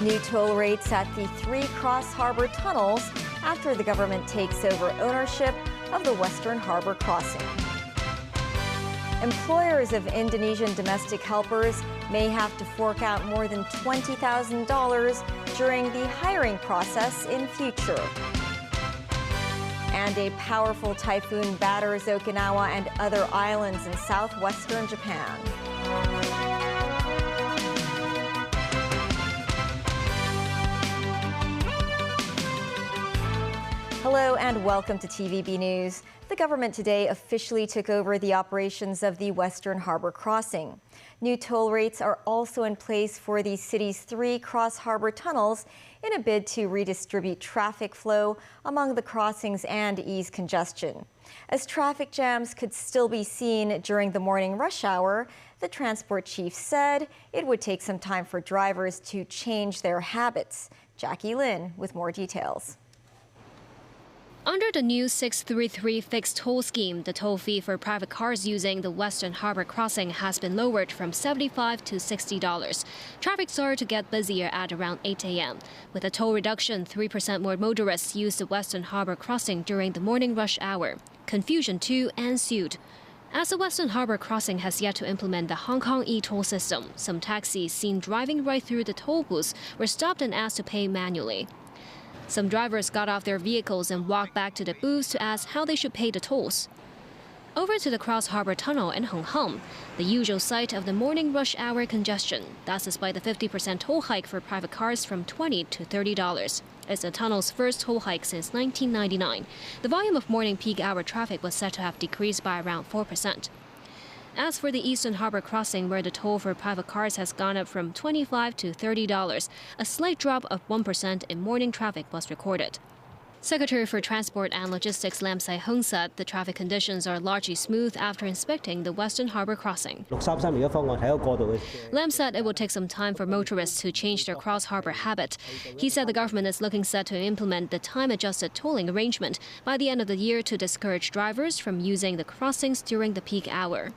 New toll rates at the 3 Cross Harbor tunnels after the government takes over ownership of the Western Harbor crossing. Employers of Indonesian domestic helpers may have to fork out more than $20,000 during the hiring process in future. And a powerful typhoon batters Okinawa and other islands in southwestern Japan. Hello and welcome to TVB News. The government today officially took over the operations of the Western Harbor crossing. New toll rates are also in place for the city's 3 Cross Harbor tunnels in a bid to redistribute traffic flow among the crossings and ease congestion. As traffic jams could still be seen during the morning rush hour, the transport chief said it would take some time for drivers to change their habits. Jackie Lin with more details. Under the new 633 fixed toll scheme, the toll fee for private cars using the Western Harbor crossing has been lowered from $75 to $60. Traffic started to get busier at around 8 a.m. With a toll reduction, 3% more motorists used the Western Harbor crossing during the morning rush hour. Confusion, too, ensued. As the Western Harbor crossing has yet to implement the Hong Kong e-toll system, some taxis seen driving right through the toll booths were stopped and asked to pay manually. Some drivers got off their vehicles and walked back to the booths to ask how they should pay the tolls. Over to the Cross Harbor Tunnel in Hong Kong, the usual site of the morning rush hour congestion. That's despite the 50% toll hike for private cars from $20 to $30. It's the tunnel's first toll hike since 1999. The volume of morning peak hour traffic was said to have decreased by around 4%. As for the Eastern Harbor crossing, where the toll for private cars has gone up from $25 to $30, a slight drop of 1% in morning traffic was recorded. Secretary for Transport and Logistics Lam Sai-hung said the traffic conditions are largely smooth after inspecting the Western Harbor crossing. Lam said it will take some time for motorists to change their cross-harbor habit. He said the government is looking set to implement the time-adjusted tolling arrangement by the end of the year to discourage drivers from using the crossings during the peak hour.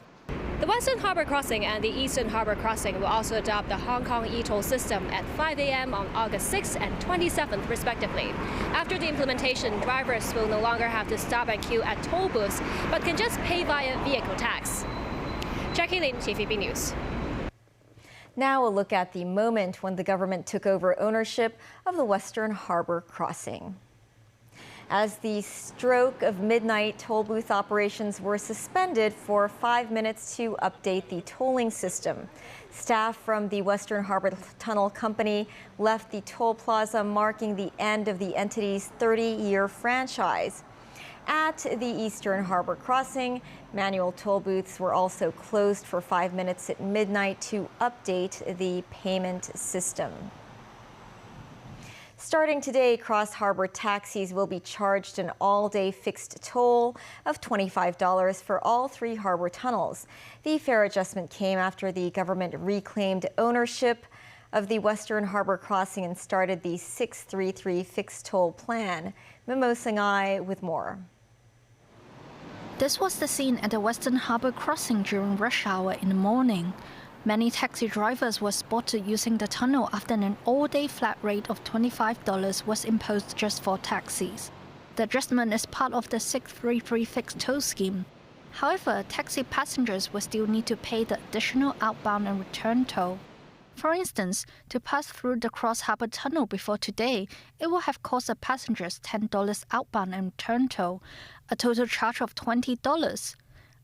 The Western Harbor crossing and the Eastern Harbor crossing will also adopt the Hong Kong e-toll system at 5 a.m. on August 6th and 27th, respectively. After the implementation, drivers will no longer have to stop and queue at toll booths, but can just pay via vehicle tax. Jackie Lin, TVB News. Now a look at the moment when the government took over ownership of the Western Harbor crossing. As the stroke of midnight, toll booth operations were suspended for 5 minutes to update the tolling system. Staff from the Western Harbor Tunnel Company left the toll plaza, marking the end of the entity's 30-year franchise. At the Eastern Harbor crossing, manual toll booths were also closed for 5 minutes at midnight to update the payment system. Starting today, Cross Harbor taxis will be charged an all-day fixed toll of $25 for all 3 harbor tunnels. The fare adjustment came after the government reclaimed ownership of the Western Harbor crossing and started the 633 fixed toll plan. Memo Sangai with more. This was the scene at the Western Harbor crossing during rush hour in the morning. Many taxi drivers were spotted using the tunnel after an all-day flat rate of $25 was imposed just for taxis. The adjustment is part of the 633 fixed toll scheme. However, taxi passengers will still need to pay the additional outbound and return toll. For instance, to pass through the Cross Harbor Tunnel before today, it will have cost the passengers $10 outbound and return toll, a total charge of $20.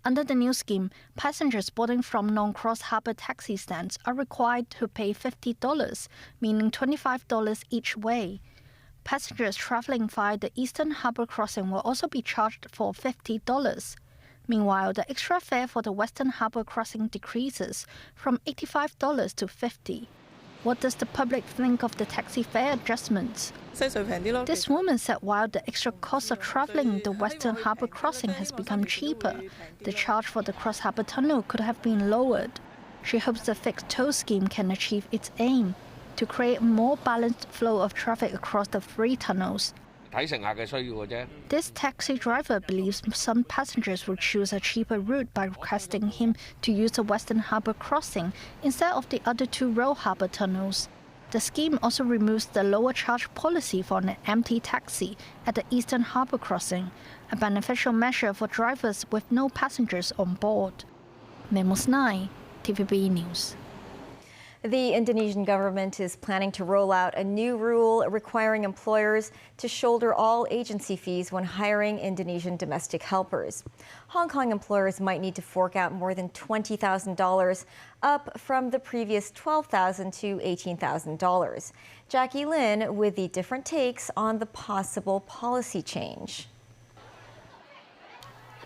Under the new scheme, passengers boarding from non-Cross Harbor taxi stands are required to pay $50, meaning $25 each way. Passengers traveling via the Eastern Harbor crossing will also be charged for $50. Meanwhile, the extra fare for the Western Harbor crossing decreases from $85 to $50. What does the public think of the taxi fare adjustments? This woman said while the extra cost of traveling the Western Harbor crossing has become cheaper, the charge for the Cross Harbor Tunnel could have been lowered. She hopes the fixed toll scheme can achieve its aim, to create a more balanced flow of traffic across the 3 tunnels. This taxi driver believes some passengers will choose a cheaper route by requesting him to use the Western Harbour crossing instead of the other two Royal Harbour tunnels. The scheme also removes the lower charge policy for an empty taxi at the Eastern Harbour crossing, a beneficial measure for drivers with no passengers on board. Memos 9, TVB News. The Indonesian government is planning to roll out a new rule requiring employers to shoulder all agency fees when hiring Indonesian domestic helpers. Hong Kong employers might need to fork out more than $20,000, up from the previous $12,000 to $18,000. Jackie Lin with the different takes on the possible policy change.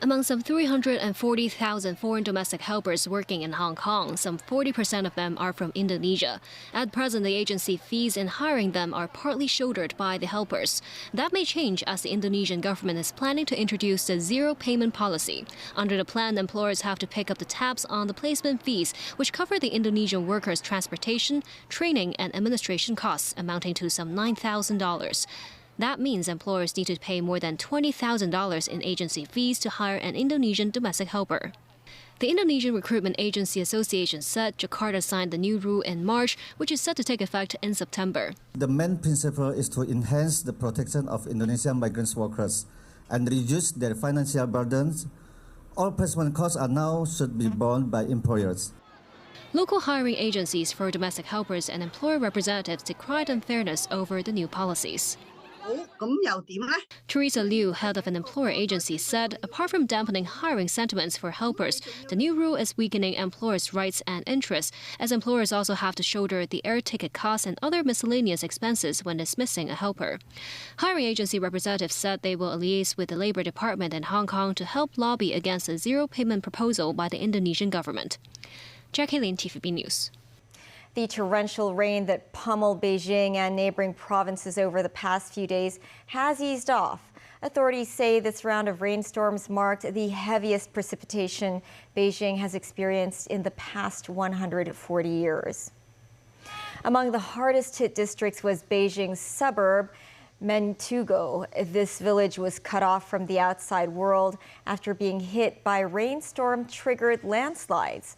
Among some 340,000 foreign domestic helpers working in Hong Kong, some 40% of them are from Indonesia. At present, the agency fees in hiring them are partly shouldered by the helpers. That may change as the Indonesian government is planning to introduce the zero payment policy. Under the plan, employers have to pick up the tabs on the placement fees, which cover the Indonesian workers' transportation, training, and administration costs, amounting to some $9,000. That means employers need to pay more than $20,000 in agency fees to hire an Indonesian domestic helper. The Indonesian Recruitment Agency Association said Jakarta signed the new rule in March, which is set to take effect in September. The main principle is to enhance the protection of Indonesian migrant workers and reduce their financial burdens. All placement costs now should be borne by employers. Local hiring agencies for domestic helpers and employer representatives decried unfairness over the new policies. Teresa Liu, head of an employer agency, said apart from dampening hiring sentiments for helpers, the new rule is weakening employers' rights and interests, as employers also have to shoulder the air ticket costs and other miscellaneous expenses when dismissing a helper. Hiring agency representatives said they will liaise with the Labor Department in Hong Kong to help lobby against a zero payment proposal by the Indonesian government. Jackie Lin, TVB News. The torrential rain that pummeled Beijing and neighboring provinces over the past few days has eased off. Authorities say this round of rainstorms marked the heaviest precipitation Beijing has experienced in the past 140 years. Among the hardest hit districts was Beijing's suburb, Mentugo. This village was cut off from the outside world after being hit by rainstorm-triggered landslides.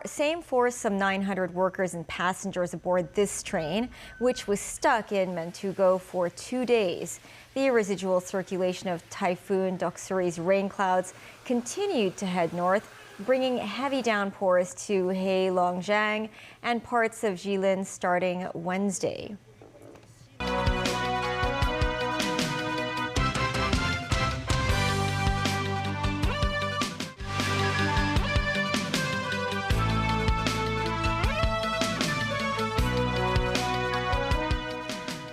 Same for some 900 workers and passengers aboard this train, which was stuck in Mentugo for 2 days. The residual circulation of Typhoon Doksuri's rain clouds continued to head north, bringing heavy downpours to Heilongjiang and parts of Jilin starting Wednesday.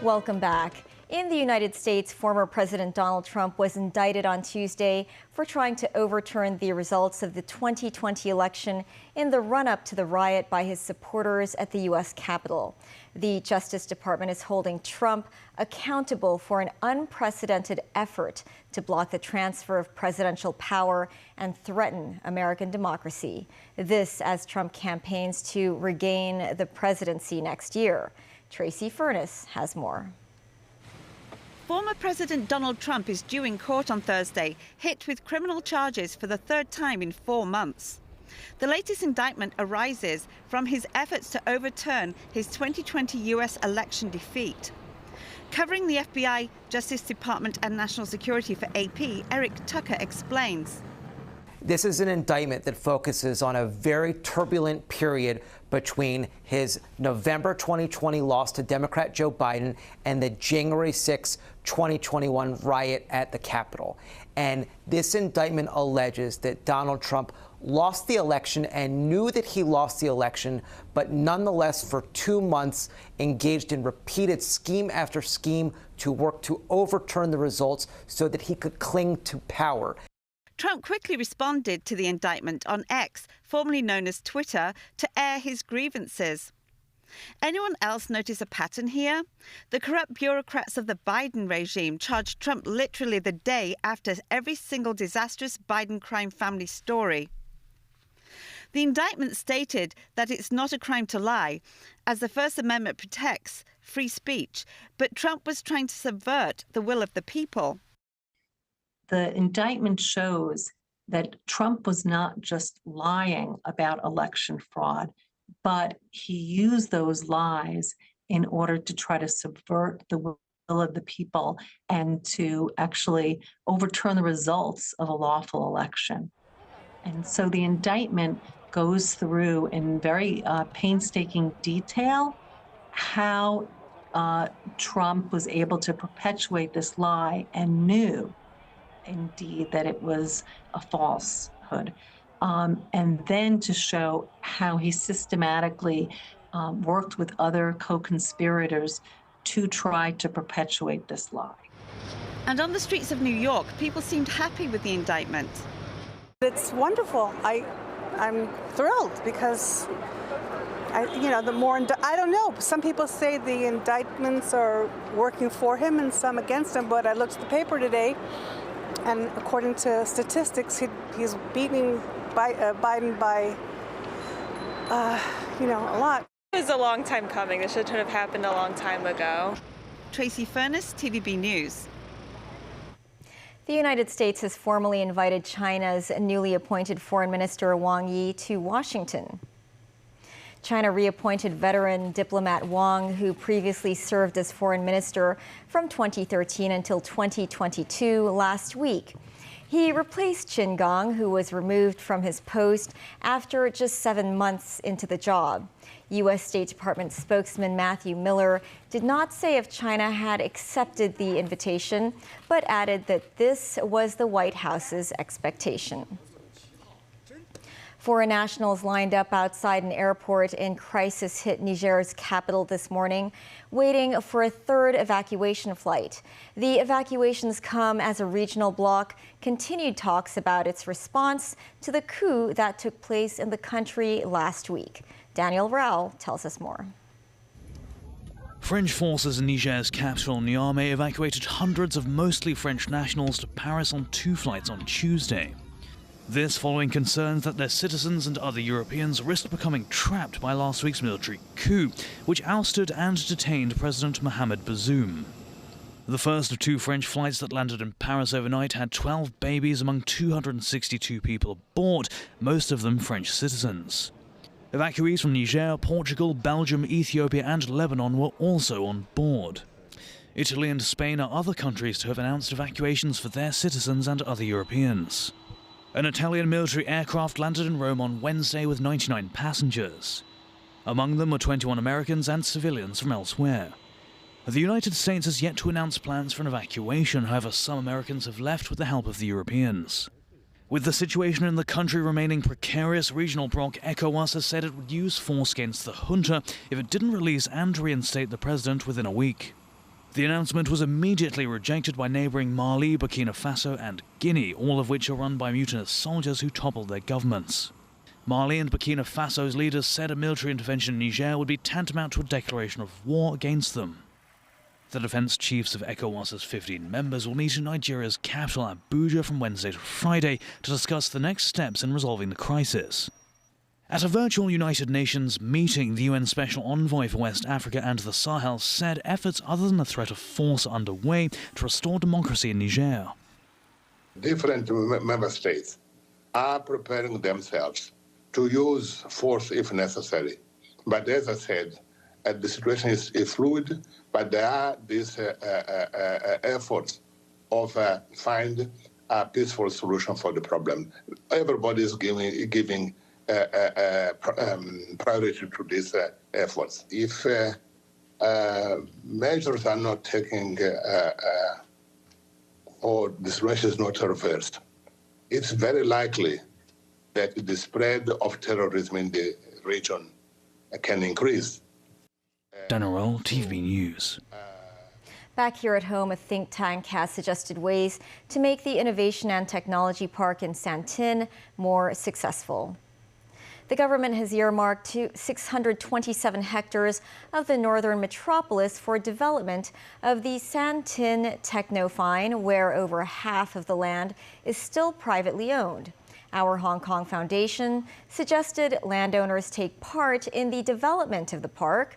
Welcome back. In the United States, former President Donald Trump was indicted on Tuesday for trying to overturn the results of the 2020 election in the run-up to the riot by his supporters at the U.S. Capitol. The Justice Department is holding Trump accountable for an unprecedented effort to block the transfer of presidential power and threaten American democracy. This as Trump campaigns to regain the presidency next year. Tracy Furness has more. Former President Donald Trump is due in court on Thursday, hit with criminal charges for the third time in 4 months. The latest indictment arises from his efforts to overturn his 2020 U.S. election defeat. Covering the FBI, Justice Department and National Security for AP, Eric Tucker explains. This is an indictment that focuses on a very turbulent period between his November 2020 loss to Democrat Joe Biden and the January 6, 2021 riot at the Capitol. And this indictment alleges that Donald Trump lost the election and knew that he lost the election, but nonetheless for 2 months engaged in repeated scheme after scheme to work to overturn the results so that he could cling to power. Trump quickly responded to the indictment on X, formerly known as Twitter, to air his grievances. Anyone else notice a pattern here? The corrupt bureaucrats of the Biden regime charged Trump literally the day after every single disastrous Biden crime family story. The indictment stated that it's not a crime to lie, as the First Amendment protects free speech, but Trump was trying to subvert the will of the people. The indictment shows that Trump was not just lying about election fraud, but he used those lies in order to try to subvert the will of the people and to actually overturn the results of a lawful election. And so the indictment goes through in very painstaking detail how Trump was able to perpetuate this lie and knew indeed that it was a falsehood. And then to show how he systematically worked with other co-conspirators to try to perpetuate this lie. And on the streets of New York, people seemed happy with the indictment. It's wonderful. I'm thrilled because, the more, I don't know, some people say the indictments are working for him and some against him, but I looked at the paper today, and according to statistics, he's beating Biden by, a lot. It was a long time coming. This should have happened a long time ago. Tracy Furness, TVB News. The United States has formally invited China's newly appointed Foreign Minister Wang Yi to Washington. China reappointed veteran diplomat Wang, who previously served as foreign minister from 2013 until 2022, last week. He replaced Qin Gang, who was removed from his post after just 7 months into the job. U.S. State Department spokesman Matthew Miller did not say if China had accepted the invitation, but added that this was the White House's expectation. Foreign nationals lined up outside an airport in crisis-hit Niger's capital this morning, waiting for a third evacuation flight. The evacuations come as a regional bloc continued talks about its response to the coup that took place in the country last week. Daniel Rao tells us more. French forces in Niger's capital, Niamey, evacuated hundreds of mostly French nationals to Paris on 2 flights on Tuesday. This following concerns that their citizens and other Europeans risked becoming trapped by last week's military coup, which ousted and detained President Mohamed Bazoum. The first of 2 French flights that landed in Paris overnight had 12 babies among 262 people aboard, most of them French citizens. Evacuees from Niger, Portugal, Belgium, Ethiopia and Lebanon were also on board. Italy and Spain are other countries to have announced evacuations for their citizens and other Europeans. An Italian military aircraft landed in Rome on Wednesday with 99 passengers. Among them were 21 Americans and civilians from elsewhere. The United States has yet to announce plans for an evacuation, however some Americans have left with the help of the Europeans. With the situation in the country remaining precarious, regional bloc ECOWAS has said it would use force against the junta if it didn't release and reinstate the president within a week. The announcement was immediately rejected by neighbouring Mali, Burkina Faso and Guinea, all of which are run by mutinous soldiers who toppled their governments. Mali and Burkina Faso's leaders said a military intervention in Niger would be tantamount to a declaration of war against them. The defence chiefs of ECOWAS's 15 members will meet in Nigeria's capital, Abuja, from Wednesday to Friday to discuss the next steps in resolving the crisis. At a virtual United Nations meeting, the UN Special Envoy for West Africa and the Sahel said efforts other than the threat of force are underway to restore democracy in Niger. Different member states are preparing themselves to use force if necessary. But as I said, the situation is fluid, but there are these efforts of find a peaceful solution for the problem. Everybody is giving priority to these efforts. If measures are not taken or the situation is not reversed, it's very likely that the spread of terrorism in the region can increase. Daniel Roll, TVB News. Back here at home, a think tank has suggested ways to make the Innovation and Technology Park in Santin more successful. The government has earmarked 627 hectares of the northern metropolis for development of the Santin Technofine, where over half of the land is still privately owned. Our Hong Kong Foundation suggested landowners take part in the development of the park,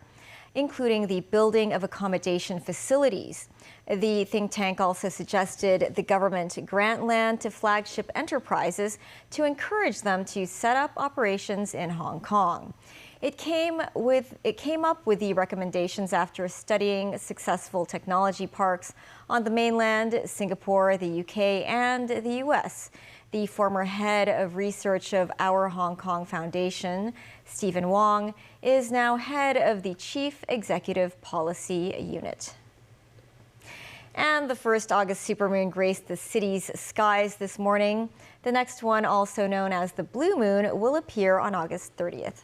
including the building of accommodation facilities. The think tank also suggested the government grant land to flagship enterprises to encourage them to set up operations in Hong Kong. It came up with the recommendations after studying successful technology parks on the mainland, Singapore, the UK, and the US. The former head of research of Our Hong Kong Foundation, Stephen Wong, is now head of the Chief Executive Policy Unit. And the first August supermoon graced the city's skies this morning. The next one, also known as the blue moon, will appear on August 30th.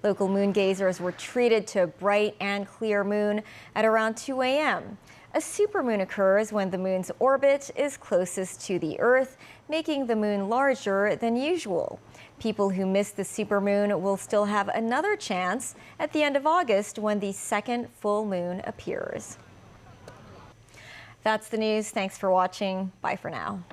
Local moon gazers were treated to a bright and clear moon at around 2 a.m. A supermoon occurs when the moon's orbit is closest to the Earth, making the moon larger than usual. People who miss the supermoon will still have another chance at the end of August when the second full moon appears. That's the news. Thanks for watching. Bye for now.